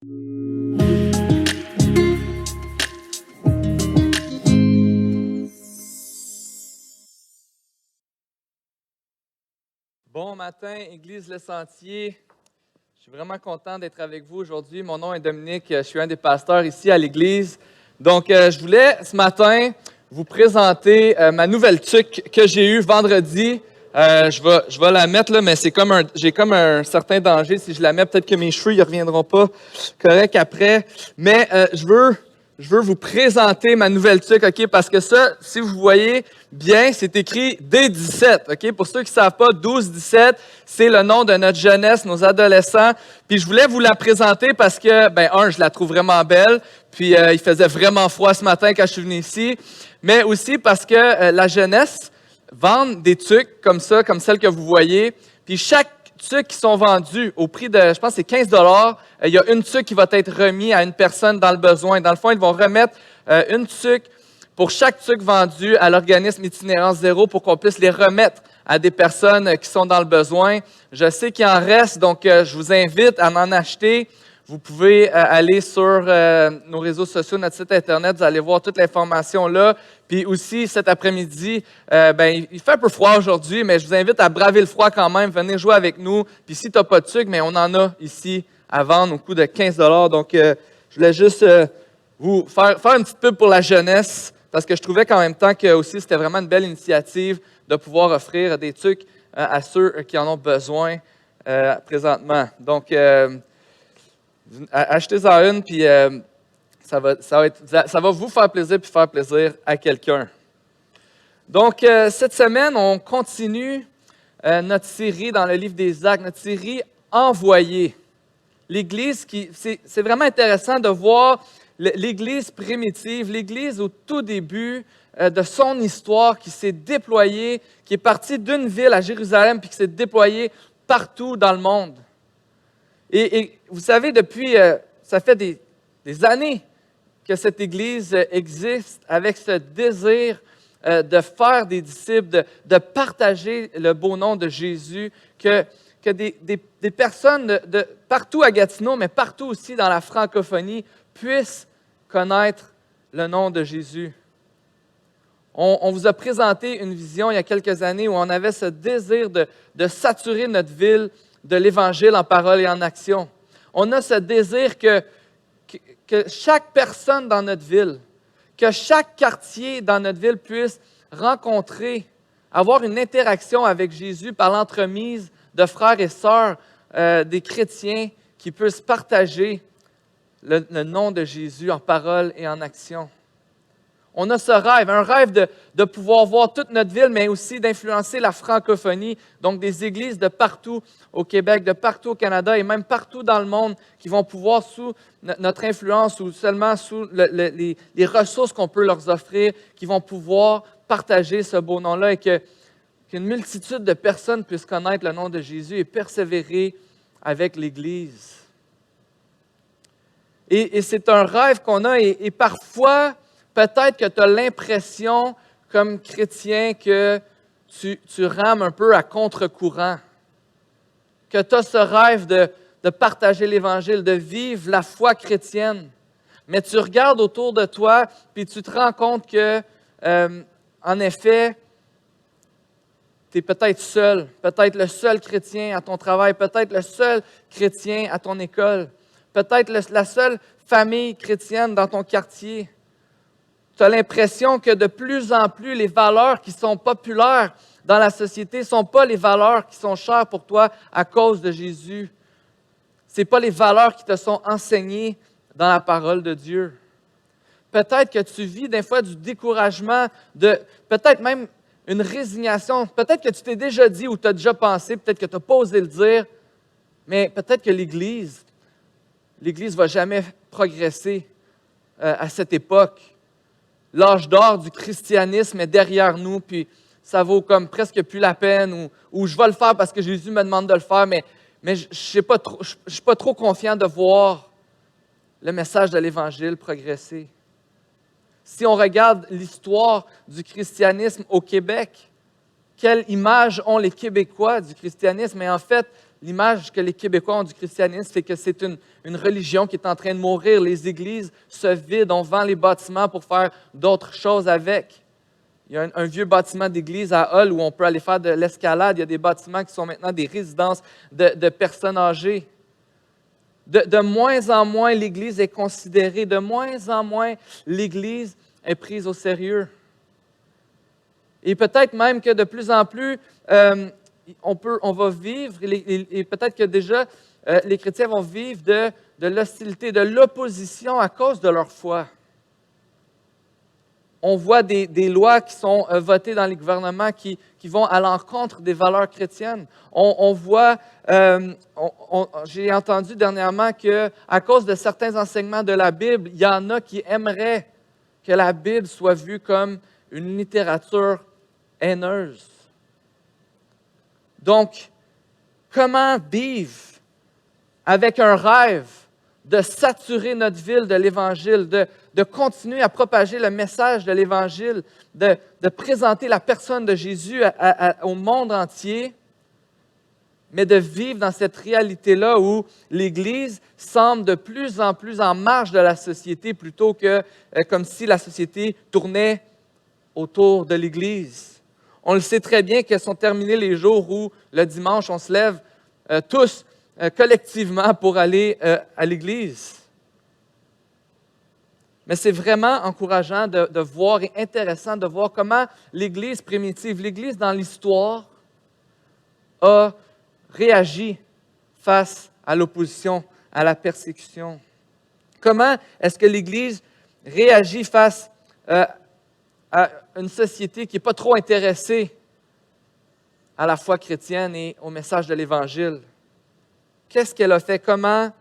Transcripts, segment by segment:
Bon matin, Église Le Sentier. Je suis vraiment content d'être avec vous aujourd'hui. Mon nom est Dominique, je suis un des pasteurs ici à l'Église. Donc, je voulais ce matin vous présenter ma nouvelle tuque que j'ai eue vendredi. Je vais la mettre là, mais j'ai comme un certain danger. Si je la mets, peut-être que mes cheveux ne reviendront pas correct après. Mais je veux vous présenter ma nouvelle tuque, OK? Parce que ça, si vous voyez bien, c'est écrit D17, OK? Pour ceux qui ne savent pas, 12-17, c'est le nom de notre jeunesse, nos adolescents. Puis je voulais vous la présenter parce que, je la trouve vraiment belle. Puis il faisait vraiment froid ce matin quand je suis venu ici. Mais aussi parce que la jeunesse vend des tuques comme ça, comme celle que vous voyez. Puis chaque tuques qui sont vendus au prix de, je pense, c'est 15 $. Il y a une tuque qui va être remise à une personne dans le besoin. Dans le fond, ils vont remettre une tuque pour chaque tuque vendue à l'organisme Itinérance Zéro pour qu'on puisse les remettre à des personnes qui sont dans le besoin. Je sais qu'il en reste, donc je vous invite à en acheter. Vous pouvez aller sur nos réseaux sociaux, notre site Internet, vous allez voir toute l'information là. Puis aussi, cet après-midi, il fait un peu froid aujourd'hui, mais je vous invite à braver le froid quand même, venez jouer avec nous. Puis si tu n'as pas de tuque, mais on en a ici à vendre au coût de 15 $. Donc, je voulais juste vous faire une petite pub pour la jeunesse, parce que je trouvais qu'en même temps que aussi c'était vraiment une belle initiative de pouvoir offrir des tuques à ceux qui en ont besoin présentement. Donc, achetez-en une, puis ça va vous faire plaisir, puis faire plaisir à quelqu'un. Donc, cette semaine, on continue notre série dans le livre des Actes, notre série « Envoyés ». L'Église, c'est vraiment intéressant de voir l'Église primitive, l'Église au tout début de son histoire qui s'est déployée, qui est partie d'une ville à Jérusalem, puis qui s'est déployée partout dans le monde. Et vous savez, depuis, ça fait des années que cette Église existe avec ce désir de faire des disciples, de partager le beau nom de Jésus, que des personnes de partout à Gatineau, mais partout aussi dans la francophonie, puissent connaître le nom de Jésus. On vous a présenté une vision il y a quelques années où on avait ce désir de saturer notre ville de l'Évangile en parole et en action. On a ce désir que chaque personne dans notre ville, que chaque quartier dans notre ville puisse rencontrer, avoir une interaction avec Jésus par l'entremise de frères et sœurs, des chrétiens qui puissent partager le nom de Jésus en parole et en action. On a ce rêve, un rêve de pouvoir voir toute notre ville, mais aussi d'influencer la francophonie, donc des églises de partout au Québec, de partout au Canada et même partout dans le monde qui vont pouvoir, sous notre influence ou seulement sous les ressources qu'on peut leur offrir, qui vont pouvoir partager ce beau nom-là et qu'une multitude de personnes puissent connaître le nom de Jésus et persévérer avec l'Église. Et c'est un rêve qu'on a et parfois, peut-être que tu as l'impression, comme chrétien, que tu rames un peu à contre-courant, que tu as ce rêve de partager l'Évangile, de vivre la foi chrétienne. Mais tu regardes autour de toi, puis tu te rends compte que, en effet, tu es peut-être seul, peut-être le seul chrétien à ton travail, peut-être le seul chrétien à ton école, peut-être la seule famille chrétienne dans ton quartier. Tu as l'impression que de plus en plus, les valeurs qui sont populaires dans la société ne sont pas les valeurs qui sont chères pour toi à cause de Jésus. Ce n'est pas les valeurs qui te sont enseignées dans la parole de Dieu. Peut-être que tu vis des fois du découragement, peut-être même une résignation. Peut-être que tu t'es déjà dit ou tu as déjà pensé, peut-être que tu n'as pas osé le dire, mais peut-être que l'Église ne va jamais progresser à cette époque. L'âge d'or du christianisme est derrière nous, puis ça vaut comme presque plus la peine, ou je vais le faire parce que Jésus me demande de le faire, mais je ne suis pas trop confiant de voir le message de l'Évangile progresser. Si on regarde l'histoire du christianisme au Québec, quelle image ont les Québécois du christianisme? Et en fait, l'image que les Québécois ont du christianisme, c'est que c'est une religion qui est en train de mourir. Les églises se vident, on vend les bâtiments pour faire d'autres choses avec. Il y a un vieux bâtiment d'église à Hull où on peut aller faire de l'escalade. Il y a des bâtiments qui sont maintenant des résidences de personnes âgées. De moins en moins, l'Église est considérée. De moins en moins, l'Église est prise au sérieux. Et peut-être même que de plus en plus, on va vivre, et peut-être que déjà, les chrétiens vont vivre de l'hostilité, de l'opposition à cause de leur foi. On voit des lois qui sont votées dans les gouvernements qui vont à l'encontre des valeurs chrétiennes. On voit, j'ai entendu dernièrement qu'à cause de certains enseignements de la Bible, il y en a qui aimeraient que la Bible soit vue comme une littérature haineuse. Donc, comment vivre avec un rêve de saturer notre ville de l'Évangile, de continuer à propager le message de l'Évangile, de présenter la personne de Jésus au monde entier, mais de vivre dans cette réalité-là où l'Église semble de plus en plus en marge de la société plutôt que comme si la société tournait autour de l'Église. On le sait très bien que sont terminés les jours où le dimanche, on se lève tous collectivement pour aller à l'Église. Mais c'est vraiment encourageant de voir et intéressant de voir comment l'Église primitive, l'Église dans l'histoire, a réagi face à l'opposition, à la persécution. Comment est-ce que l'Église réagit face à une société qui n'est pas trop intéressée à la foi chrétienne et au message de l'Évangile? Qu'est-ce qu'elle a fait? Comment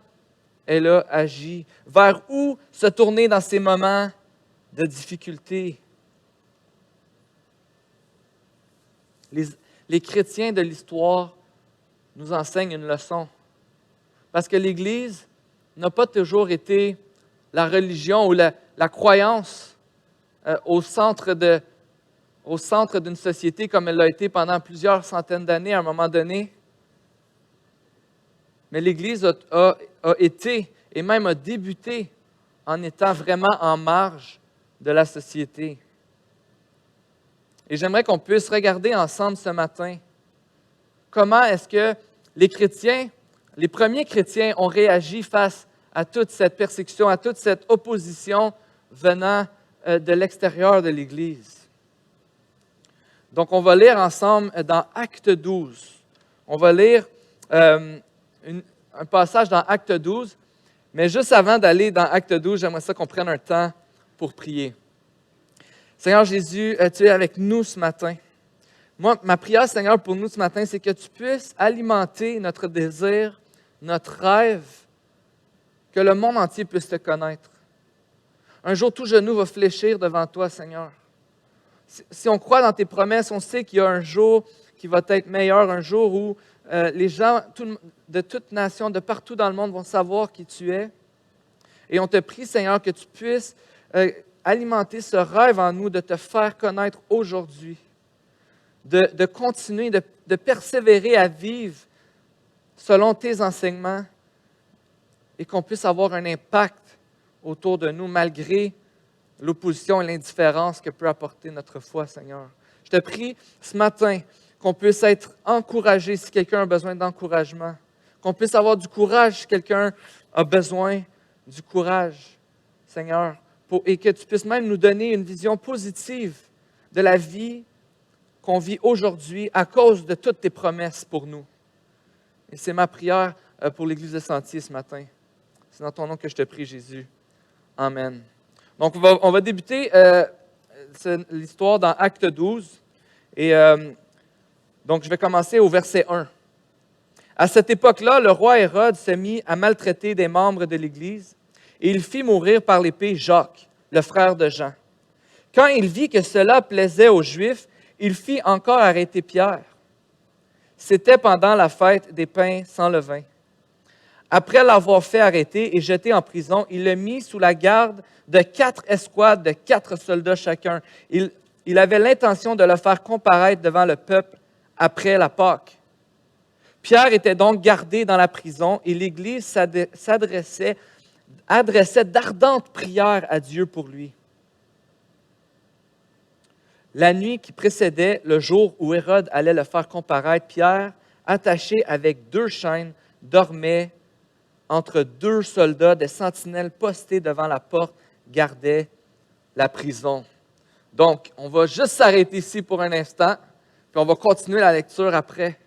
elle a agi? Vers où se tourner dans ces moments de difficulté? Les chrétiens de l'histoire nous enseignent une leçon. Parce que l'Église n'a pas toujours été la religion ou la croyance au centre d'une société comme elle l'a été pendant plusieurs centaines d'années à un moment donné. Mais l'Église a été et même a débuté en étant vraiment en marge de la société. Et j'aimerais qu'on puisse regarder ensemble ce matin comment est-ce que les chrétiens, les premiers chrétiens ont réagi face à toute cette persécution, à toute cette opposition venant de l'extérieur de l'Église. Donc, on va lire ensemble dans Acte 12. On va lire un passage dans Acte 12, mais juste avant d'aller dans Acte 12, j'aimerais ça qu'on prenne un temps pour prier. Seigneur Jésus, tu es avec nous ce matin. Moi, ma prière, Seigneur, pour nous ce matin, c'est que tu puisses alimenter notre désir, notre rêve, que le monde entier puisse te connaître. Un jour, tout genou va fléchir devant toi, Seigneur. Si on croit dans tes promesses, on sait qu'il y a un jour qui va être meilleur, un jour où les gens de toute nation, de partout dans le monde vont savoir qui tu es. Et on te prie, Seigneur, que tu puisses alimenter ce rêve en nous de te faire connaître aujourd'hui, de continuer, de persévérer à vivre selon tes enseignements et qu'on puisse avoir un impact autour de nous malgré l'opposition et l'indifférence que peut apporter notre foi, Seigneur. Je te prie ce matin qu'on puisse être encouragé si quelqu'un a besoin d'encouragement, qu'on puisse avoir du courage si quelqu'un a besoin du courage, Seigneur, et que tu puisses même nous donner une vision positive de la vie qu'on vit aujourd'hui à cause de toutes tes promesses pour nous. Et c'est ma prière pour l'Église de Sentier ce matin. C'est dans ton nom que je te prie, Jésus. Amen. Donc, on va débuter l'histoire dans Acte 12. Et donc, je vais commencer au verset 1. À cette époque-là, le roi Hérode se mit à maltraiter des membres de l'Église et il fit mourir par l'épée Jacques, le frère de Jean. Quand il vit que cela plaisait aux Juifs, il fit encore arrêter Pierre. C'était pendant la fête des pains sans levain. Après l'avoir fait arrêter et jeter en prison, il le mit sous la garde de 4 escouades de 4 soldats chacun. Il avait l'intention de le faire comparaître devant le peuple après la Pâque. Pierre était donc gardé dans la prison et l'Église adressait d'ardentes prières à Dieu pour lui. La nuit qui précédait le jour où Hérode allait le faire comparaître, Pierre, attaché avec 2 chaînes, dormait entre 2 soldats, des sentinelles postés devant la porte gardaient la prison. Donc, on va juste s'arrêter ici pour un instant, puis on va continuer la lecture après.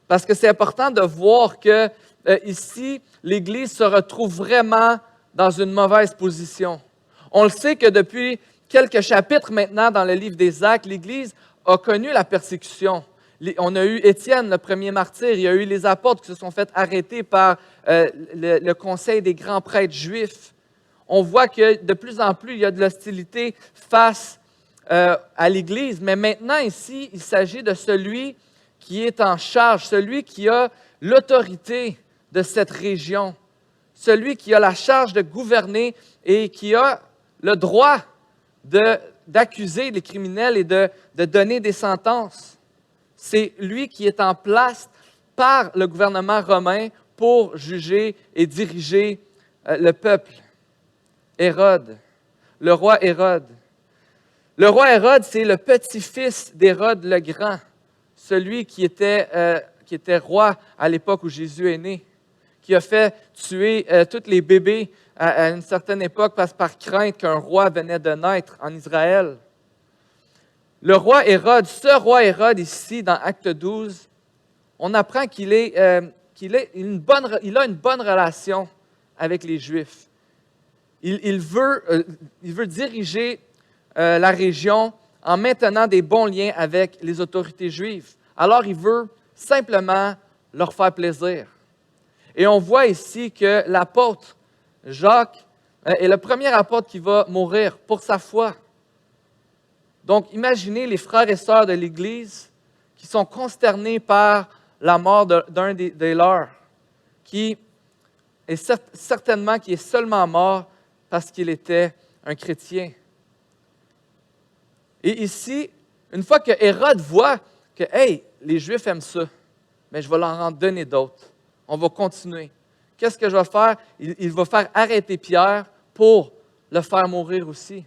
Parce que c'est important de voir que ici, l'Église se retrouve vraiment dans une mauvaise position. On le sait que depuis quelques chapitres maintenant dans le livre des Actes, l'Église a connu la persécution. On a eu Étienne, le premier martyr, il y a eu les apôtres qui se sont fait arrêter par le conseil des grands prêtres juifs. On voit que de plus en plus, il y a de l'hostilité face à l'Église. Mais maintenant, ici, il s'agit de celui qui est en charge, celui qui a l'autorité de cette région, celui qui a la charge de gouverner et qui a le droit d'accuser les criminels et de donner des sentences. C'est lui qui est en place par le gouvernement romain pour juger et diriger le peuple. Hérode, le roi Hérode. Le roi Hérode, c'est le petit-fils d'Hérode le Grand, celui qui était roi à l'époque où Jésus est né, qui a fait tuer tous les bébés à une certaine époque par crainte qu'un roi venait de naître en Israël. Le roi Hérode, ce roi Hérode ici, dans Acte 12, on apprend qu'il a une bonne relation avec les Juifs. Il veut diriger la région en maintenant des bons liens avec les autorités juives. Alors, il veut simplement leur faire plaisir. Et on voit ici que l'apôtre Jacques est le premier apôtre qui va mourir pour sa foi. Donc, imaginez les frères et sœurs de l'Église qui sont consternés par la mort d'un des leurs, qui est certainement qui est seulement mort parce qu'il était un chrétien. Et ici, une fois que Hérode voit que, hey, les Juifs aiment ça, mais je vais leur en donner d'autres. On va continuer. Qu'est-ce que je vais faire? Il va faire arrêter Pierre pour le faire mourir aussi.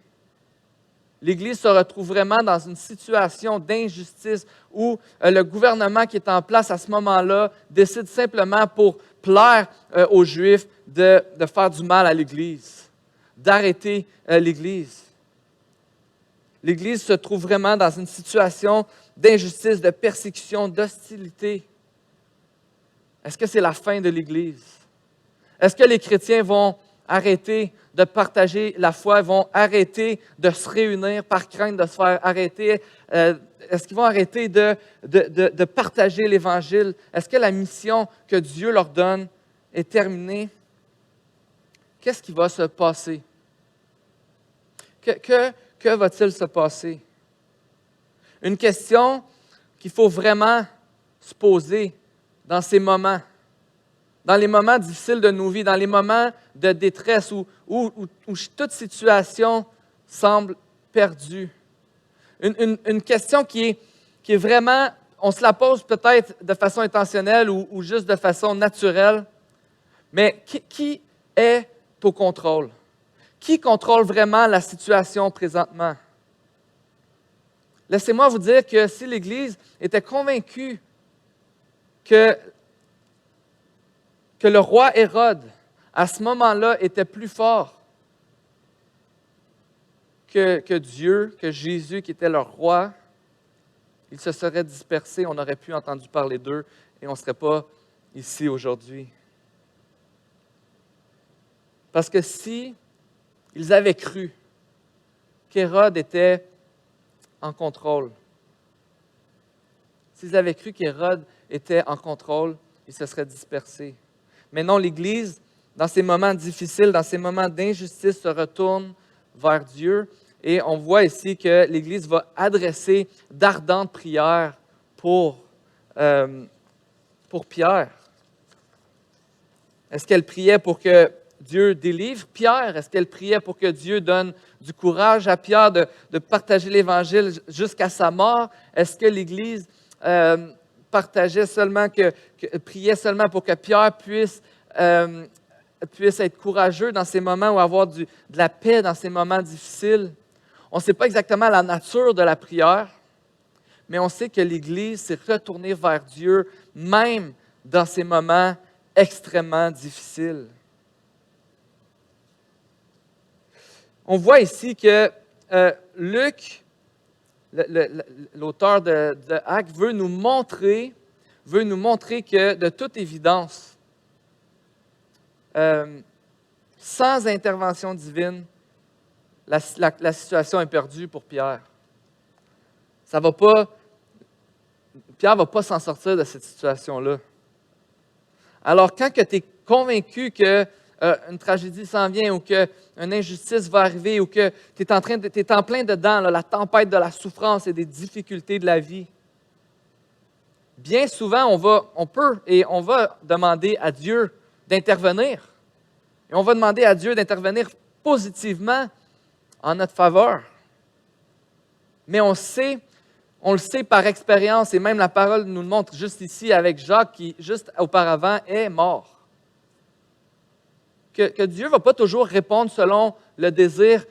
L'Église se retrouve vraiment dans une situation d'injustice où le gouvernement qui est en place à ce moment-là décide simplement pour plaire aux Juifs de faire du mal à l'Église, d'arrêter l'Église. L'Église se trouve vraiment dans une situation d'injustice, de persécution, d'hostilité. Est-ce que c'est la fin de l'Église? Est-ce que les chrétiens vont arrêter de partager la foi, vont arrêter de se réunir par crainte de se faire arrêter? Est-ce qu'ils vont arrêter de partager l'Évangile? Est-ce que la mission que Dieu leur donne est terminée? Qu'est-ce qui va se passer? Que va-t-il se passer? Une question qu'il faut vraiment se poser dans ces moments, dans les moments difficiles de nos vies, dans les moments de détresse où toute situation semble perdue. Une question qui est vraiment, on se la pose peut-être de façon intentionnelle ou juste de façon naturelle, mais qui est au contrôle? Qui contrôle vraiment la situation présentement? Laissez-moi vous dire que si l'Église était convaincue que le roi Hérode, à ce moment-là, était plus fort que Dieu, que Jésus qui était leur roi, ils se seraient dispersés, on aurait pu entendre parler d'eux et on ne serait pas ici aujourd'hui. Parce que si ils avaient cru qu'Hérode était en contrôle, s'ils avaient cru qu'Hérode était en contrôle, ils se seraient dispersés. Mais non, l'Église, dans ces moments difficiles, dans ces moments d'injustice, se retourne vers Dieu. Et on voit ici que l'Église va adresser d'ardentes prières pour Pierre. Est-ce qu'elle priait pour que Dieu délivre Pierre? Est-ce qu'elle priait pour que Dieu donne du courage à Pierre de partager l'Évangile jusqu'à sa mort? Est-ce que l'Église partageait seulement priait seulement pour que Pierre puisse être courageux dans ces moments ou avoir de la paix dans ces moments difficiles. On ne sait pas exactement la nature de la prière, mais on sait que l'Église s'est retournée vers Dieu, même dans ces moments extrêmement difficiles. On voit ici que Luc, l'auteur de Actes, veut nous montrer que, de toute évidence, sans intervention divine, la situation est perdue pour Pierre. Pierre ne va pas s'en sortir de cette situation-là. Alors, quand tu es convaincu qu'une tragédie s'en vient ou qu'une injustice va arriver ou que tu es en plein dedans, là, la tempête de la souffrance et des difficultés de la vie, bien souvent, on peut et on va demander à Dieu d'intervenir. Et on va demander à Dieu d'intervenir positivement en notre faveur. Mais on le sait par expérience, et même la parole nous le montre juste ici avec Jacques qui, juste auparavant, est mort. Que Dieu ne va pas toujours répondre selon le désir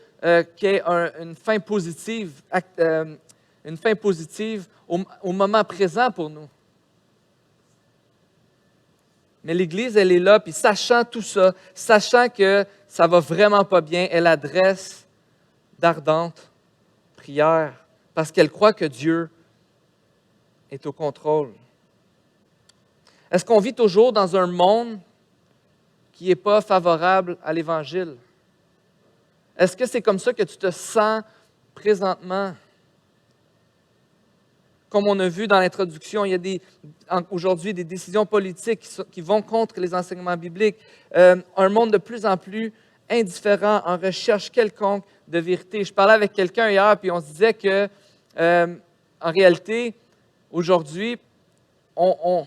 qui est une fin positive au moment présent pour nous. Mais l'Église, elle est là, puis sachant tout ça, sachant que ça ne va vraiment pas bien, elle adresse d'ardentes prières parce qu'elle croit que Dieu est au contrôle. Est-ce qu'on vit toujours dans un monde qui n'est pas favorable à l'Évangile? Est-ce que c'est comme ça que tu te sens présentement? Comme on a vu dans l'introduction, il y a aujourd'hui des décisions politiques qui vont contre les enseignements bibliques. Un monde de plus en plus indifférent, en recherche quelconque de vérité. Je parlais avec quelqu'un hier, puis on se disait que, en réalité, aujourd'hui, on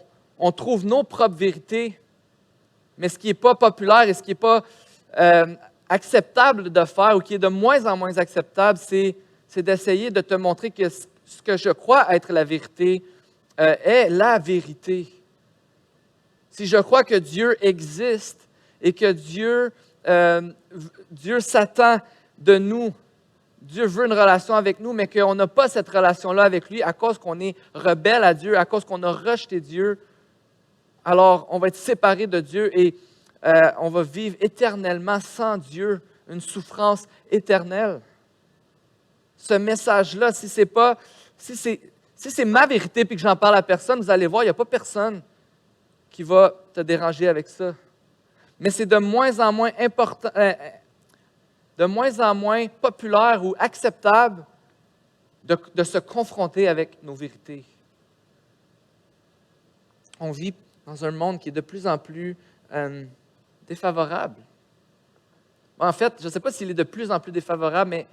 trouve nos propres vérités, mais ce qui n'est pas populaire et ce qui n'est pas acceptable de faire ou qui est de moins en moins acceptable, c'est d'essayer de te montrer que ce que je crois être la vérité est la vérité. Si je crois que Dieu existe et que Dieu s'attend de nous, Dieu veut une relation avec nous, mais qu'on n'a pas cette relation-là avec lui à cause qu'on est rebelle à Dieu, à cause qu'on a rejeté Dieu, alors on va être séparé de Dieu et on va vivre éternellement sans Dieu, une souffrance éternelle. Ce message-là, si c'est ma vérité et que j'en parle à personne, vous allez voir, il n'y a pas personne qui va te déranger avec ça. Mais c'est de moins en moins important, de moins en moins populaire ou acceptable de se confronter avec nos vérités. On vit dans un monde qui est de plus en plus défavorable. En fait, je ne sais pas s'il est de plus en plus défavorable, mais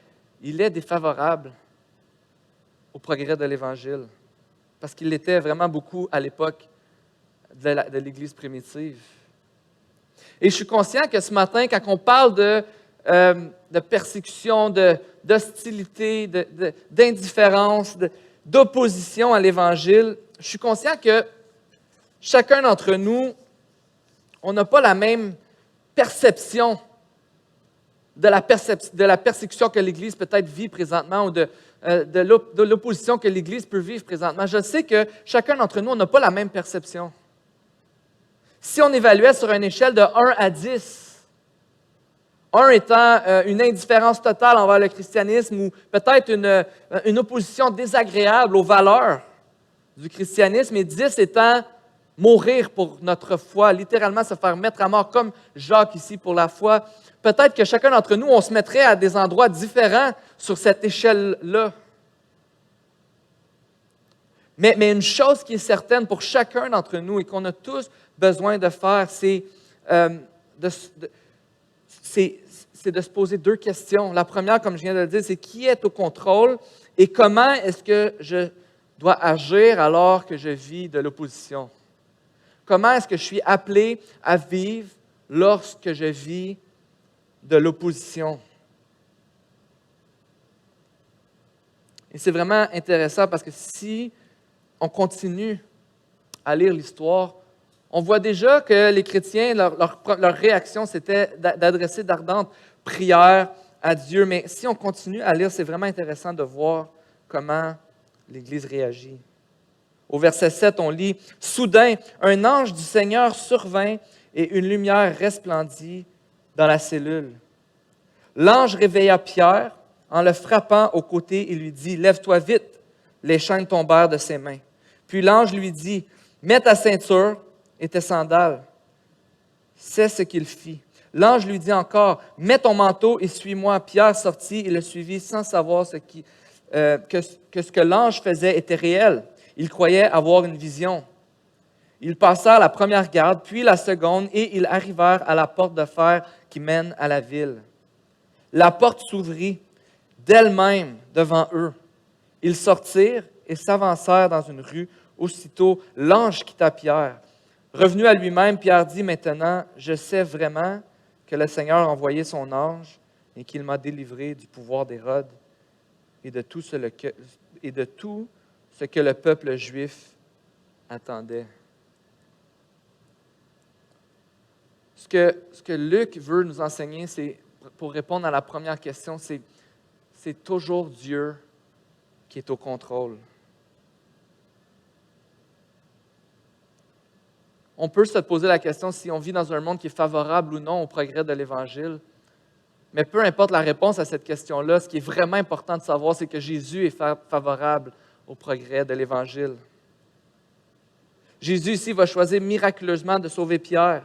il est défavorable au progrès de l'Évangile, parce qu'il l'était vraiment beaucoup à l'époque de l'Église primitive. Et je suis conscient que ce matin, quand on parle de persécution, d'hostilité, d'indifférence, d'opposition à l'Évangile, je suis conscient que chacun d'entre nous, on n'a pas la même perception de la persécution que l'Église peut-être vit présentement ou de l'opposition que l'Église peut vivre présentement. Je sais que chacun d'entre nous, on n'a pas la même perception. Si on évaluait sur une échelle de 1 à 10, 1 étant une indifférence totale envers le christianisme ou peut-être une opposition désagréable aux valeurs du christianisme, et 10 étant mourir pour notre foi, littéralement se faire mettre à mort, comme Jacques ici pour la foi, peut-être que chacun d'entre nous, on se mettrait à des endroits différents sur cette échelle-là. Mais une chose qui est certaine pour chacun d'entre nous et qu'on a tous besoin de faire, c'est de se poser deux questions. La première, comme je viens de le dire, c'est qui est au contrôle et comment est-ce que je dois agir alors que je vis de l'opposition? Comment est-ce que je suis appelé à vivre lorsque je vis de l'opposition? Et c'est vraiment intéressant parce que si on continue à lire l'histoire, on voit déjà que les chrétiens, leur réaction, c'était d'adresser d'ardentes prières à Dieu. Mais si on continue à lire, c'est vraiment intéressant de voir comment l'Église réagit. Au verset 7, on lit « Soudain, un ange du Seigneur survint et une lumière resplendit dans la cellule. L'ange réveilla Pierre en le frappant au côté et lui dit « Lève-toi vite !» Les chaînes tombèrent de ses mains. Puis l'ange lui dit « Mets ta ceinture et tes sandales. » C'est ce qu'il fit. L'ange lui dit encore « Mets ton manteau et suis-moi. » Pierre sortit et le suivit sans savoir que ce que l'ange faisait était réel. Il croyait avoir une vision. Ils passèrent la première garde, puis la seconde, et ils arrivèrent à la porte de fer qui mène à la ville. La porte s'ouvrit d'elle-même devant eux. Ils sortirent et s'avancèrent dans une rue. Aussitôt, l'ange quitta Pierre. Revenu à lui-même, Pierre dit « Maintenant, je sais vraiment que le Seigneur a envoyé son ange et qu'il m'a délivré du pouvoir d'Hérode et de tout ce que le peuple juif attendait. » Ce que Luc veut nous enseigner, c'est, pour répondre à la première question, c'est toujours Dieu qui est au contrôle. On peut se poser la question si on vit dans un monde qui est favorable ou non au progrès de l'Évangile. Mais peu importe la réponse à cette question-là, ce qui est vraiment important de savoir, c'est que Jésus est favorable au progrès de l'Évangile. Jésus ici va choisir miraculeusement de sauver Pierre.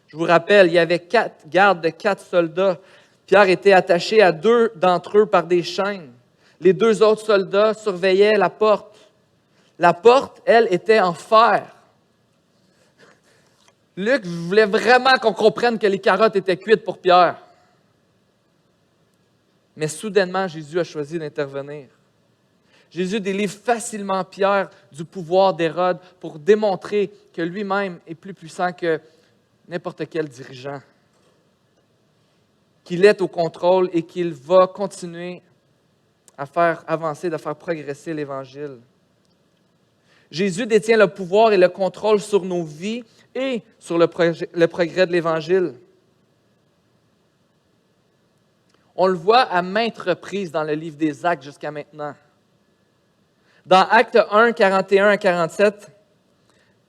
Je vous rappelle, il y avait 4 gardes de 4 soldats. Pierre était attaché à 2 d'entre eux par des chaînes. Les 2 autres soldats surveillaient la porte. La porte, elle, était en fer. Luc voulait vraiment qu'on comprenne que les carottes étaient cuites pour Pierre. Mais soudainement, Jésus a choisi d'intervenir. Jésus délivre facilement Pierre du pouvoir d'Hérode pour démontrer que lui-même est plus puissant que n'importe quel dirigeant. Qu'il est au contrôle et qu'il va continuer à faire avancer, à faire progresser l'Évangile. Jésus détient le pouvoir et le contrôle sur nos vies et sur le progrès de l'Évangile. On le voit à maintes reprises dans le livre des Actes jusqu'à maintenant. Dans Actes 1, 41 à 47,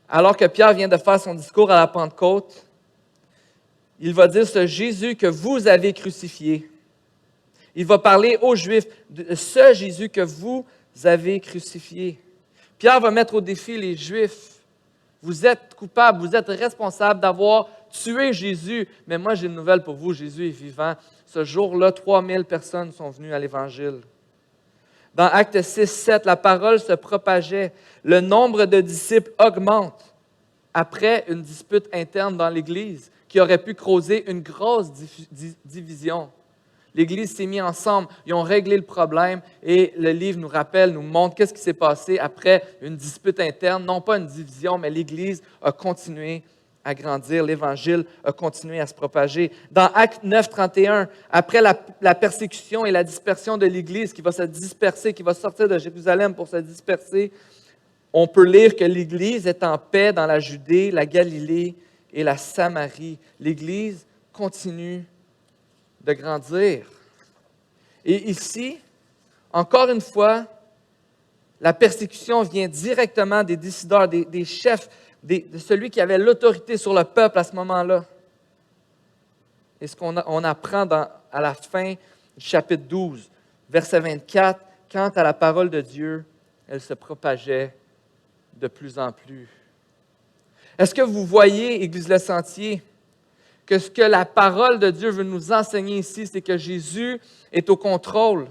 alors que Pierre vient de faire son discours à la Pentecôte, il va dire « Ce Jésus que vous avez crucifié ». Il va parler aux Juifs de ce Jésus que vous avez crucifié. Pierre va mettre au défi les Juifs. Vous êtes coupables, vous êtes responsables d'avoir tué Jésus. Mais moi, j'ai une nouvelle pour vous, Jésus est vivant. Ce jour-là, 3000 personnes sont venues à l'Évangile. Dans Actes 6, 7, la parole se propageait. Le nombre de disciples augmente après une dispute interne dans l'Église qui aurait pu causer une grosse division. L'Église s'est mise ensemble, ils ont réglé le problème et le livre nous rappelle, nous montre qu'est-ce qui s'est passé après une dispute interne, non pas une division, mais l'Église a continué à grandir, l'Évangile a continué à se propager. Dans Actes 9, 31, après la persécution et la dispersion de l'Église qui va se disperser, qui va sortir de Jérusalem pour se disperser, on peut lire que l'Église est en paix dans la Judée, la Galilée et la Samarie. L'Église continue de grandir. Et ici, encore une fois, la persécution vient directement des décideurs, des chefs, de celui qui avait l'autorité sur le peuple à ce moment-là. Et ce qu'on apprend à la fin du chapitre 12, verset 24, quant à la parole de Dieu, elle se propageait de plus en plus. Est-ce que vous voyez, Église Le Sentier, que ce que la parole de Dieu veut nous enseigner ici, c'est que Jésus est au contrôle.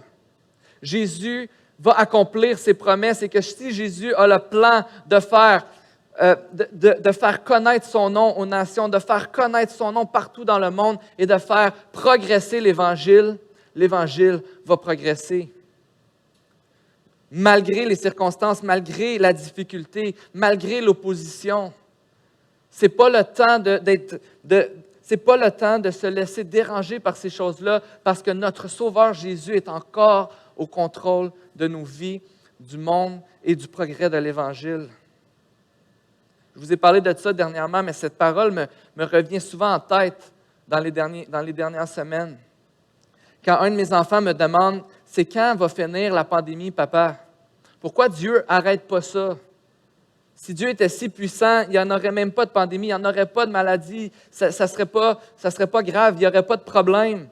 Jésus va accomplir ses promesses et que si Jésus a le plan de faire connaître son nom aux nations, de faire connaître son nom partout dans le monde et de faire progresser l'Évangile, l'Évangile va progresser. Malgré les circonstances, malgré la difficulté, malgré l'opposition. C'est pas le temps c'est pas le temps de se laisser déranger par ces choses-là parce que notre Sauveur Jésus est encore au contrôle de nos vies, du monde et du progrès de l'Évangile. Je vous ai parlé de ça dernièrement, mais cette parole me revient souvent en tête dans les dernières semaines. Quand un de mes enfants me demande, c'est quand va finir la pandémie, papa? Pourquoi Dieu n'arrête pas ça? Si Dieu était si puissant, il n'y en aurait même pas de pandémie, il n'y en aurait pas de maladie, ça ne serait pas grave, il n'y aurait pas de problème.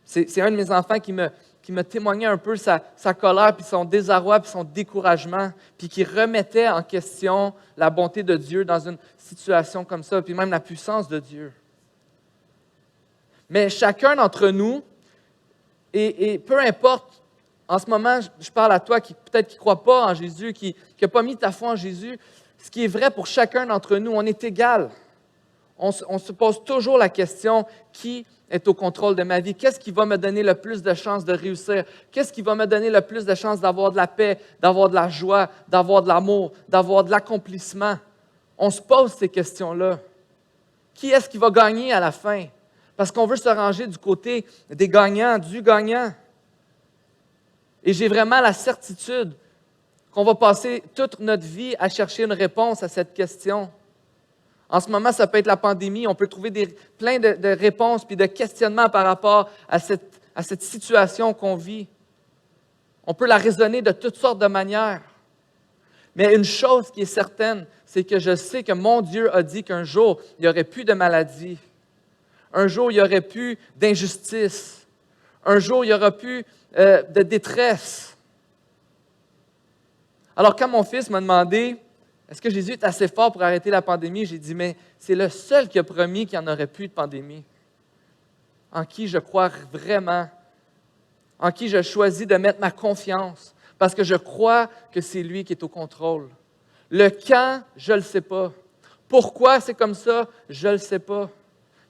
C'est un de mes enfants qui me témoignait un peu sa colère, puis son désarroi, puis son découragement, puis qui remettait en question la bonté de Dieu dans une situation comme ça, puis même la puissance de Dieu. Mais chacun d'entre nous, et peu importe, en ce moment, je parle à toi qui peut-être qui ne croit pas en Jésus, qui n'a pas mis ta foi en Jésus, ce qui est vrai pour chacun d'entre nous, on est égal. On se pose toujours la question, qui est au contrôle de ma vie? Qu'est-ce qui va me donner le plus de chances de réussir? Qu'est-ce qui va me donner le plus de chances d'avoir de la paix, d'avoir de la joie, d'avoir de l'amour, d'avoir de l'accomplissement? On se pose ces questions-là. Qui est-ce qui va gagner à la fin? Parce qu'on veut se ranger du côté des gagnants, du gagnant. Et j'ai vraiment la certitude qu'on va passer toute notre vie à chercher une réponse à cette question. En ce moment, ça peut être la pandémie. On peut trouver plein de réponses puis de questionnements par rapport à cette situation qu'on vit. On peut la raisonner de toutes sortes de manières. Mais une chose qui est certaine, c'est que je sais que mon Dieu a dit qu'un jour, il n'y aurait plus de maladie. Un jour, il n'y aurait plus d'injustice. Un jour, il n'y aura plus de détresse. Alors, quand mon fils m'a demandé, est-ce que Jésus est assez fort pour arrêter la pandémie? J'ai dit, mais c'est le seul qui a promis qu'il n'y en aurait plus de pandémie. En qui je crois vraiment, en qui je choisis de mettre ma confiance, parce que je crois que c'est lui qui est au contrôle. Le quand, je ne le sais pas. Pourquoi c'est comme ça, je ne le sais pas.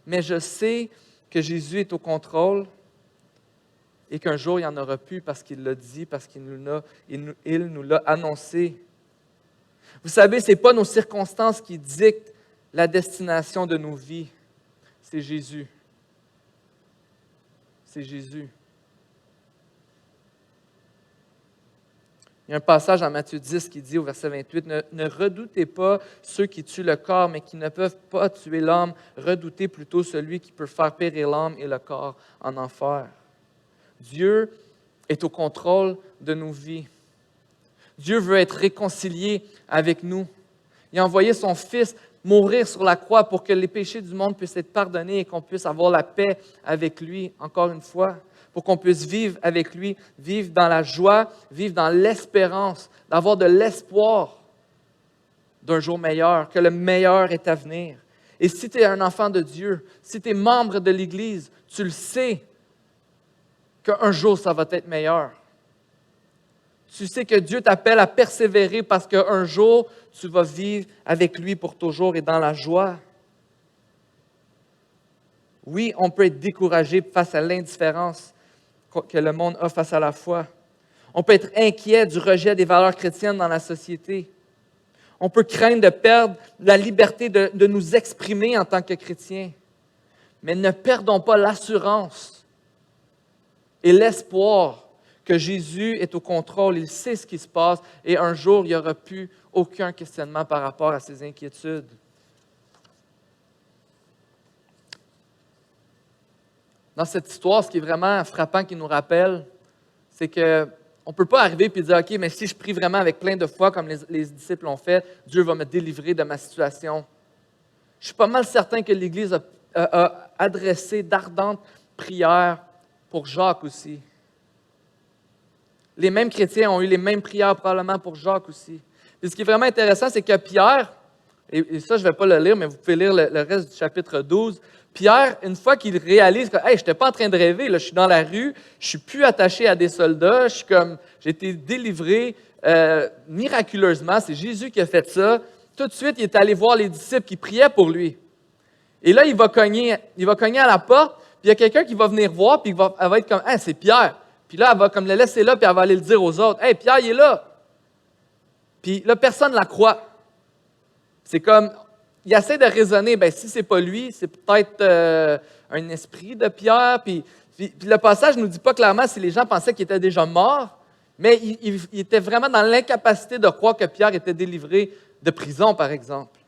Mais je sais que Jésus est au contrôle et qu'un jour, il n'y en aura plus parce qu'il l'a dit, parce qu'il nous l'a annoncé. Vous savez, ce n'est pas nos circonstances qui dictent la destination de nos vies. C'est Jésus. C'est Jésus. Il y a un passage dans Matthieu 10 qui dit au verset 28, « Ne redoutez pas ceux qui tuent le corps, mais qui ne peuvent pas tuer l'âme. Redoutez plutôt celui qui peut faire périr l'âme et le corps en enfer. » Dieu est au contrôle de nos vies. Dieu veut être réconcilié avec nous. Il a envoyé son Fils mourir sur la croix pour que les péchés du monde puissent être pardonnés et qu'on puisse avoir la paix avec lui, encore une fois, pour qu'on puisse vivre avec lui, vivre dans la joie, vivre dans l'espérance, d'avoir de l'espoir d'un jour meilleur, que le meilleur est à venir. Et si tu es un enfant de Dieu, si tu es membre de l'Église, tu le sais qu'un jour ça va être meilleur. Tu sais que Dieu t'appelle à persévérer parce qu'un jour, tu vas vivre avec lui pour toujours et dans la joie. Oui, on peut être découragé face à l'indifférence que le monde a face à la foi. On peut être inquiet du rejet des valeurs chrétiennes dans la société. On peut craindre de perdre la liberté de nous exprimer en tant que chrétiens. Mais ne perdons pas l'assurance et l'espoir que Jésus est au contrôle, il sait ce qui se passe et un jour, il n'y aura plus aucun questionnement par rapport à ses inquiétudes. Dans cette histoire, ce qui est vraiment frappant, qui nous rappelle, c'est qu'on ne peut pas arriver et dire, OK, mais si je prie vraiment avec plein de foi, comme les disciples l'ont fait, Dieu va me délivrer de ma situation. Je suis pas mal certain que l'Église a adressé d'ardentes prières pour Jacques aussi. Les mêmes chrétiens ont eu les mêmes prières probablement pour Jacques aussi. Et ce qui est vraiment intéressant, c'est que Pierre, et ça je ne vais pas le lire, mais vous pouvez lire le reste du chapitre 12, Pierre, une fois qu'il réalise que hey, je n'étais pas en train de rêver, là, je suis dans la rue, je ne suis plus attaché à des soldats, j'ai été délivré miraculeusement, c'est Jésus qui a fait ça. Tout de suite, il est allé voir les disciples qui priaient pour lui. Et là, il va cogner à la porte, puis il y a quelqu'un qui va venir voir, puis elle va être comme hey, c'est Pierre. Puis là, elle va comme le laisser là, puis elle va aller le dire aux autres. « Hey, Pierre, il est là! » Puis là, personne ne la croit. C'est comme, il essaie de raisonner, bien, si ce n'est pas lui, c'est peut-être un esprit de Pierre. Puis le passage ne nous dit pas clairement si les gens pensaient qu'il était déjà mort, mais il était vraiment dans l'incapacité de croire que Pierre était délivré de prison, par exemple.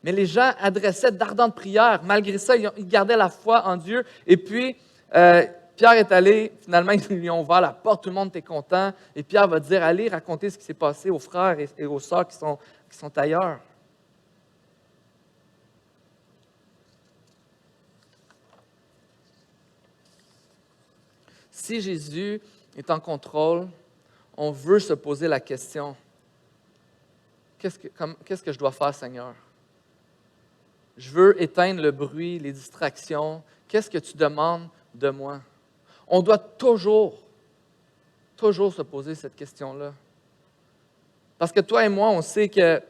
Mais les gens adressaient d'ardentes prières. Malgré ça, ils gardaient la foi en Dieu. Et puis, Pierre est allé, finalement, ils lui ont ouvert la porte, tout le monde était content. Et Pierre va dire, allez raconter ce qui s'est passé aux frères et aux sœurs qui sont ailleurs. Si Jésus est en contrôle, on veut se poser la question, qu'est-ce que je dois faire, Seigneur? Je veux éteindre le bruit, les distractions. Qu'est-ce que tu demandes de moi? On doit toujours se poser cette question-là. Parce que toi et moi, on sait que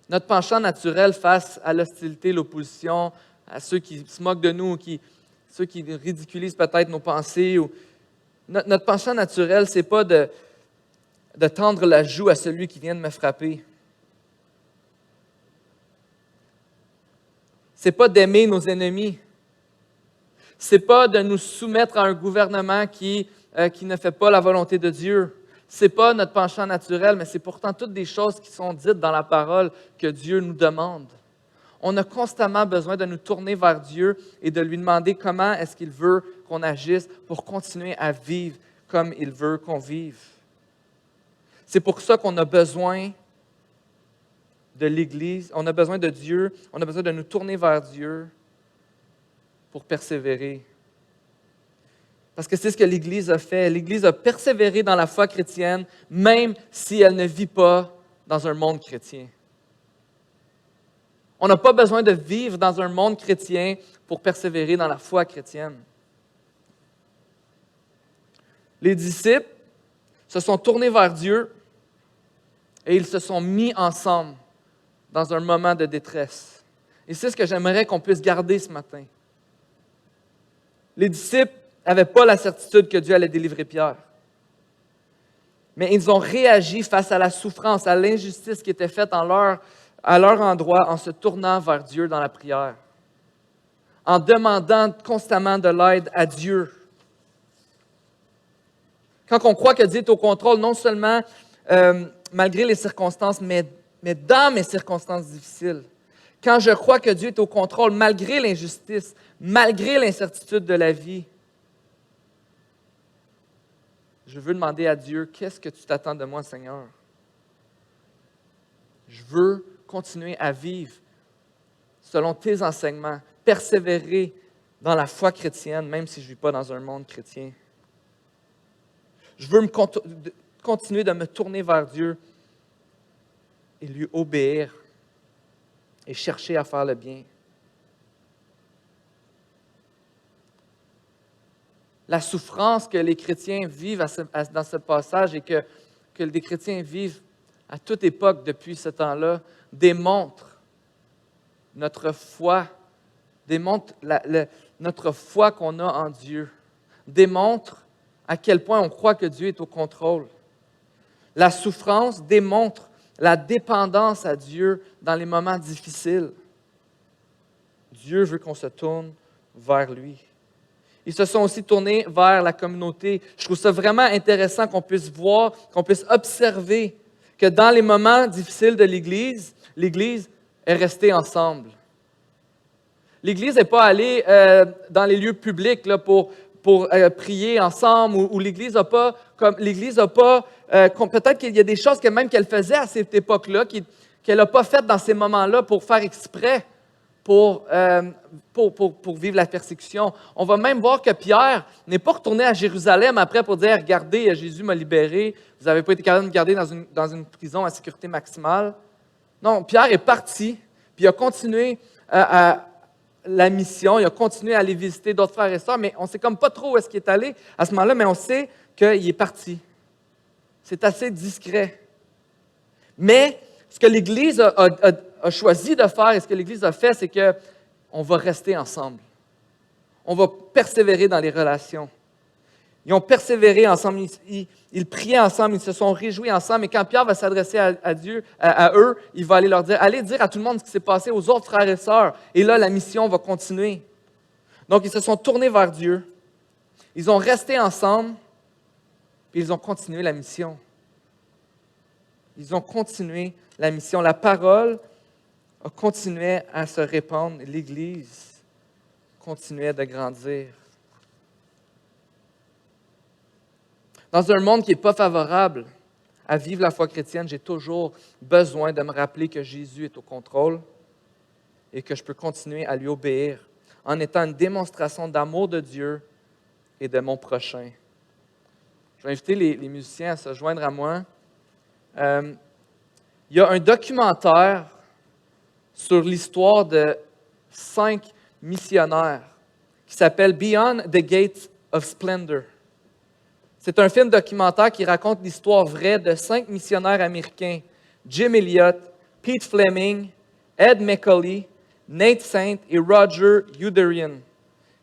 notre penchant naturel face à l'hostilité, l'opposition, à ceux qui se moquent de nous, ceux qui ridiculisent peut-être nos pensées, notre penchant naturel, ce n'est pas de tendre la joue à celui qui vient de me frapper. Ce n'est pas d'aimer nos ennemis. Ce n'est pas de nous soumettre à un gouvernement qui ne fait pas la volonté de Dieu. Ce n'est pas notre penchant naturel, mais c'est pourtant toutes des choses qui sont dites dans la parole que Dieu nous demande. On a constamment besoin de nous tourner vers Dieu et de lui demander comment est-ce qu'il veut qu'on agisse pour continuer à vivre comme il veut qu'on vive. C'est pour ça qu'on a besoin de l'Église, on a besoin de Dieu, on a besoin de nous tourner vers Dieu pour persévérer. Parce que c'est ce que l'Église a fait. L'Église a persévéré dans la foi chrétienne, même si elle ne vit pas dans un monde chrétien. On n'a pas besoin de vivre dans un monde chrétien pour persévérer dans la foi chrétienne. Les disciples se sont tournés vers Dieu et ils se sont mis ensemble dans un moment de détresse. Et c'est ce que j'aimerais qu'on puisse garder ce matin. Les disciples n'avaient pas la certitude que Dieu allait délivrer Pierre. Mais ils ont réagi face à la souffrance, à l'injustice qui était faite à leur endroit en se tournant vers Dieu dans la prière, en demandant constamment de l'aide à Dieu. Quand on croit que Dieu est au contrôle, non seulement malgré les circonstances, mais dans mes circonstances difficiles, quand je crois que Dieu est au contrôle, malgré l'injustice, malgré l'incertitude de la vie, je veux demander à Dieu, qu'est-ce que tu t'attends de moi, Seigneur? Je veux continuer à vivre selon tes enseignements, persévérer dans la foi chrétienne, même si je ne vis pas dans un monde chrétien. Je veux continuer de me tourner vers Dieu et lui obéir et chercher à faire le bien. La souffrance que les chrétiens vivent dans ce passage et que les chrétiens vivent à toute époque depuis ce temps-là démontre notre foi, démontre notre foi qu'on a en Dieu, démontre à quel point on croit que Dieu est au contrôle. La souffrance démontre la dépendance à Dieu dans les moments difficiles. Dieu veut qu'on se tourne vers lui. Ils se sont aussi tournés vers la communauté. Je trouve ça vraiment intéressant qu'on puisse voir, qu'on puisse observer que dans les moments difficiles de l'Église, l'Église est restée ensemble. L'Église n'est pas allée dans les lieux publics là, pour prier ensemble, ou l'Église n'a pas, peut-être qu'il y a des choses qu'elle faisait à cette époque-là, qu'elle n'a pas faites dans ces moments-là pour faire exprès, pour vivre la persécution. On va même voir que Pierre n'est pas retourné à Jérusalem après pour dire « Regardez, Jésus m'a libéré, vous n'avez pas été capable de me garder dans une prison à sécurité maximale. » Non, Pierre est parti, puis il a continué à la mission, il a continué à aller visiter d'autres frères et sœurs, mais on ne sait comme pas trop où est-ce qu'il est allé à ce moment-là, mais on sait qu'il est parti. C'est assez discret. Mais ce que l'Église a choisi de faire et ce que l'Église a fait, c'est qu'on va rester ensemble. On va persévérer dans les relations. Ils ont persévéré ensemble, ils priaient ensemble, ils se sont réjouis ensemble. Et quand Pierre va s'adresser à Dieu, à eux, il va aller leur dire, allez dire à tout le monde ce qui s'est passé aux autres frères et sœurs. Et là, la mission va continuer. Donc, ils se sont tournés vers Dieu. Ils ont resté ensemble, puis ils ont continué la mission. Ils ont continué la mission. La parole a continué à se répandre. L'Église continuait de grandir. Dans un monde qui n'est pas favorable à vivre la foi chrétienne, j'ai toujours besoin de me rappeler que Jésus est au contrôle et que je peux continuer à lui obéir en étant une démonstration d'amour de Dieu et de mon prochain. Je vais inviter les musiciens à se joindre à moi. Il y a un documentaire sur l'histoire de 5 missionnaires qui s'appelle Beyond the Gates of Splendor. C'est un film documentaire qui raconte l'histoire vraie de 5 missionnaires américains, Jim Elliot, Pete Fleming, Ed McCully, Nate Saint et Roger Youderian,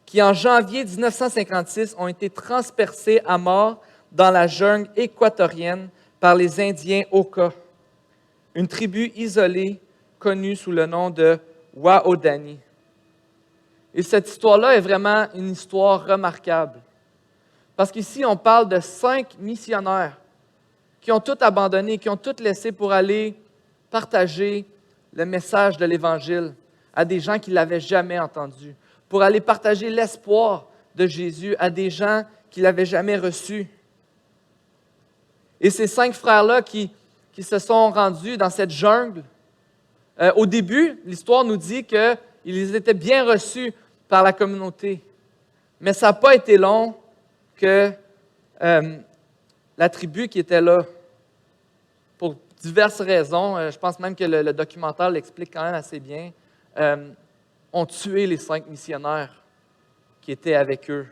qui en janvier 1956 ont été transpercés à mort dans la jungle équatorienne par les Indiens Oka, une tribu isolée connue sous le nom de Waodani. Et cette histoire-là est vraiment une histoire remarquable. Parce qu'ici, on parle de 5 missionnaires qui ont tout abandonné, qui ont tout laissé pour aller partager le message de l'Évangile à des gens qui ne l'avaient jamais entendu, pour aller partager l'espoir de Jésus à des gens qui ne l'avaient jamais reçu. Et ces 5 frères-là qui se sont rendus dans cette jungle, au début, l'histoire nous dit qu'ils étaient bien reçus par la communauté. Mais ça n'a pas été long que la tribu qui était là, pour diverses raisons, je pense même que le documentaire l'explique quand même assez bien, ont tué les 5 missionnaires qui étaient avec eux.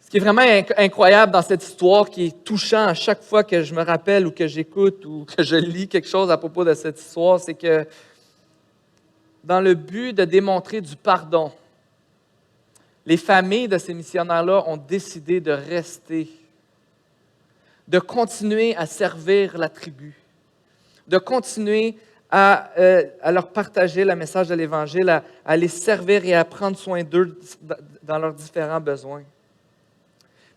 Ce qui est vraiment incroyable dans cette histoire, qui est touchant à chaque fois que je me rappelle ou que j'écoute ou que je lis quelque chose à propos de cette histoire, c'est que dans le but de démontrer du pardon, les familles de ces missionnaires-là ont décidé de rester, de continuer à servir la tribu, de continuer à leur partager le message de l'Évangile, à les servir et à prendre soin d'eux dans leurs différents besoins.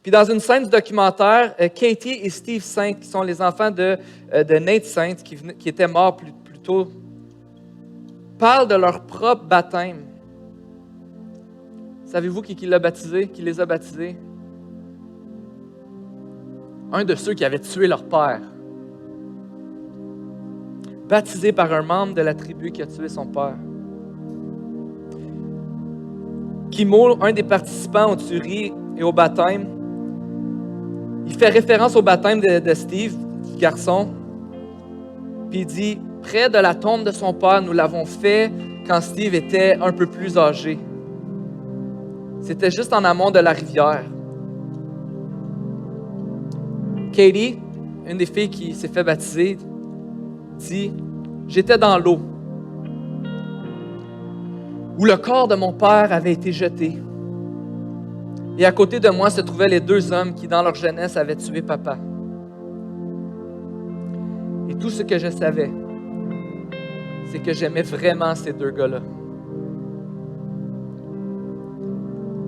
Puis dans une scène du documentaire, Katie et Steve Saint, qui sont les enfants de Nate Saint, qui étaient morts plus tôt, parlent de leur propre baptême. Savez-vous qui les a baptisés? Un de ceux qui avaient tué leur père. Baptisé par un membre de la tribu qui a tué son père. Kimo, un des participants aux tueries et au baptême, il fait référence au baptême de Steve, du garçon, puis il dit « Près de la tombe de son père, nous l'avons fait quand Steve était un peu plus âgé. C'était juste en amont de la rivière. » Katie, une des filles qui s'est fait baptiser, dit « J'étais dans l'eau, où le corps de mon père avait été jeté. Et à côté de moi se trouvaient les 2 hommes qui, dans leur jeunesse, avaient tué papa. Et tout ce que je savais, c'est que j'aimais vraiment ces 2 gars-là. »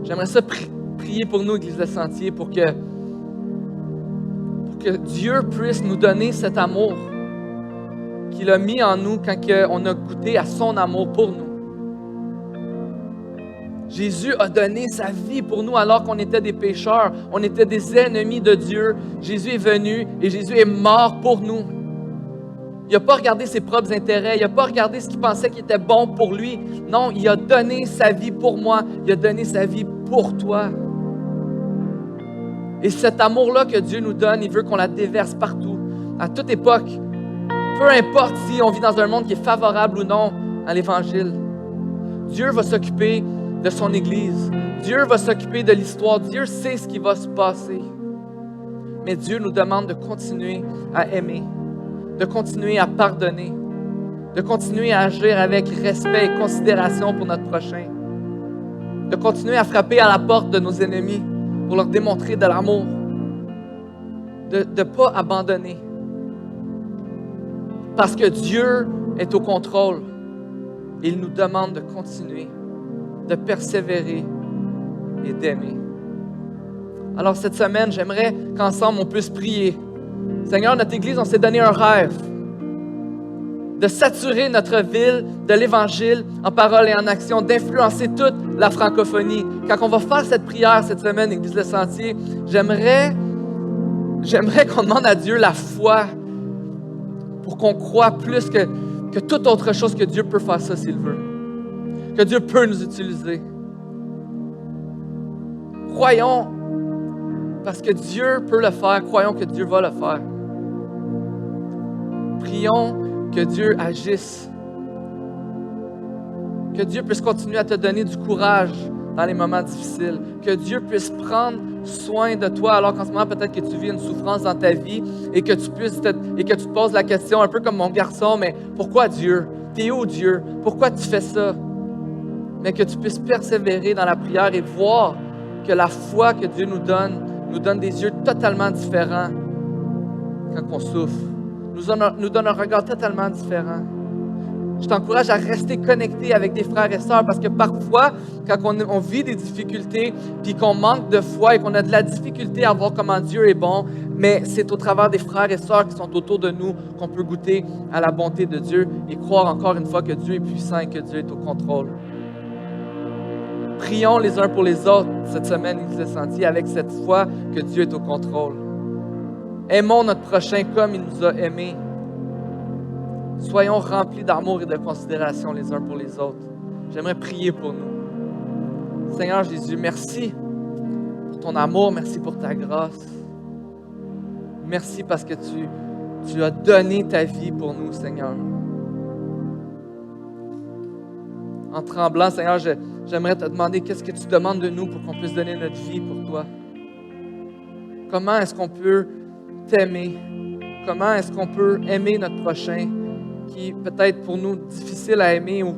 J'aimerais ça prier pour nous, Église Le Sentier, pour que Dieu puisse nous donner cet amour qu'il a mis en nous quand on a goûté à son amour pour nous. Jésus a donné sa vie pour nous alors qu'on était des pécheurs, on était des ennemis de Dieu. Jésus est venu et Jésus est mort pour nous. Il n'a pas regardé ses propres intérêts, il n'a pas regardé ce qu'il pensait qui était bon pour lui. Non, il a donné sa vie pour moi, il a donné sa vie pour toi. Et cet amour-là que Dieu nous donne, il veut qu'on la déverse partout, à toute époque. Peu importe si on vit dans un monde qui est favorable ou non à l'Évangile. Dieu va s'occuper de son Église. Dieu va s'occuper de l'histoire. Dieu sait ce qui va se passer. Mais Dieu nous demande de continuer à aimer, de continuer à pardonner, de continuer à agir avec respect et considération pour notre prochain, de continuer à frapper à la porte de nos ennemis pour leur démontrer de l'amour, de ne pas abandonner. Parce que Dieu est au contrôle. Il nous demande de continuer, de persévérer et d'aimer. Alors cette semaine, j'aimerais qu'ensemble on puisse prier Seigneur, notre Église, on s'est donné un rêve de saturer notre ville de l'Évangile en parole et en action, d'influencer toute la francophonie. Quand on va faire cette prière cette semaine, Église Le Sentier, j'aimerais qu'on demande à Dieu la foi pour qu'on croie plus que toute autre chose que Dieu peut faire ça s'il veut. Que Dieu peut nous utiliser. Croyons, parce que Dieu peut le faire, croyons que Dieu va le faire. Prions que Dieu agisse. Que Dieu puisse continuer à te donner du courage dans les moments difficiles. Que Dieu puisse prendre soin de toi alors qu'en ce moment, peut-être que tu vis une souffrance dans ta vie et que tu te poses la question, un peu comme mon garçon, mais pourquoi Dieu? T'es où Dieu? Pourquoi tu fais ça? Mais que tu puisses persévérer dans la prière et voir que la foi que Dieu nous donne des yeux totalement différents quand on souffre. Nous donne un regard totalement différent. Je t'encourage à rester connecté avec des frères et sœurs parce que parfois, quand on vit des difficultés, puis qu'on manque de foi et qu'on a de la difficulté à voir comment Dieu est bon, mais c'est au travers des frères et sœurs qui sont autour de nous qu'on peut goûter à la bonté de Dieu et croire encore une fois que Dieu est puissant et que Dieu est au contrôle. Prions les uns pour les autres cette semaine, Église Le Sentier, avec cette foi que Dieu est au contrôle. Aimons notre prochain comme il nous a aimés. Soyons remplis d'amour et de considération les uns pour les autres. J'aimerais prier pour nous. Seigneur Jésus, merci pour ton amour, merci pour ta grâce. Merci parce que tu as donné ta vie pour nous, Seigneur. En tremblant, Seigneur, j'aimerais te demander qu'est-ce que tu demandes de nous pour qu'on puisse donner notre vie pour toi. Comment est-ce qu'on peut t'aimer? Comment est-ce qu'on peut aimer notre prochain qui est peut-être pour nous difficile à aimer ou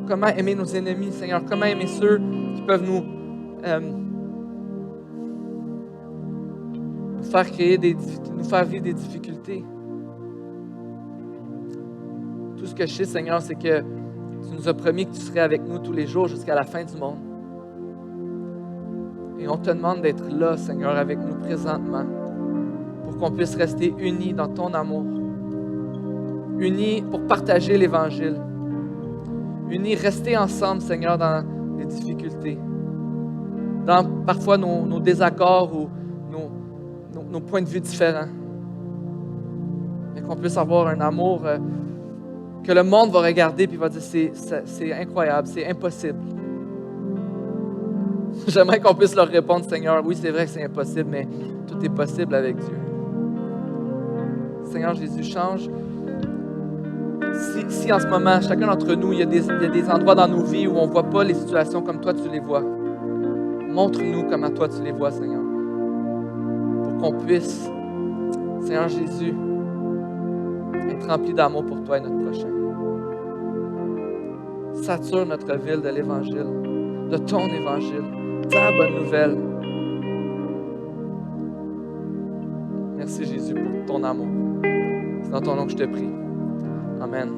comment aimer nos ennemis, Seigneur? Comment aimer ceux qui peuvent nous faire nous faire vivre des difficultés? Tout ce que je sais, Seigneur, c'est que tu nous as promis que tu serais avec nous tous les jours jusqu'à la fin du monde. Et on te demande d'être là, Seigneur, avec nous présentement, pour qu'on puisse rester unis dans ton amour, unis pour partager l'Évangile, unis, rester ensemble, Seigneur, dans les difficultés, dans parfois nos désaccords ou nos points de vue différents, mais qu'on puisse avoir un amour que le monde va regarder et va dire c'est incroyable, c'est impossible. J'aimerais qu'on puisse leur répondre, Seigneur, oui, c'est vrai que c'est impossible, mais tout est possible avec Dieu. Seigneur Jésus, change. Si en ce moment, chacun d'entre nous, il y a des endroits dans nos vies où on ne voit pas les situations comme toi tu les vois, montre-nous comment toi tu les vois, Seigneur, pour qu'on puisse, Seigneur Jésus, être rempli d'amour pour toi et notre prochain. Sature notre ville de l'Évangile, de ton Évangile, ta bonne nouvelle. Merci Jésus pour ton amour. C'est dans ton nom que je te prie. Amen.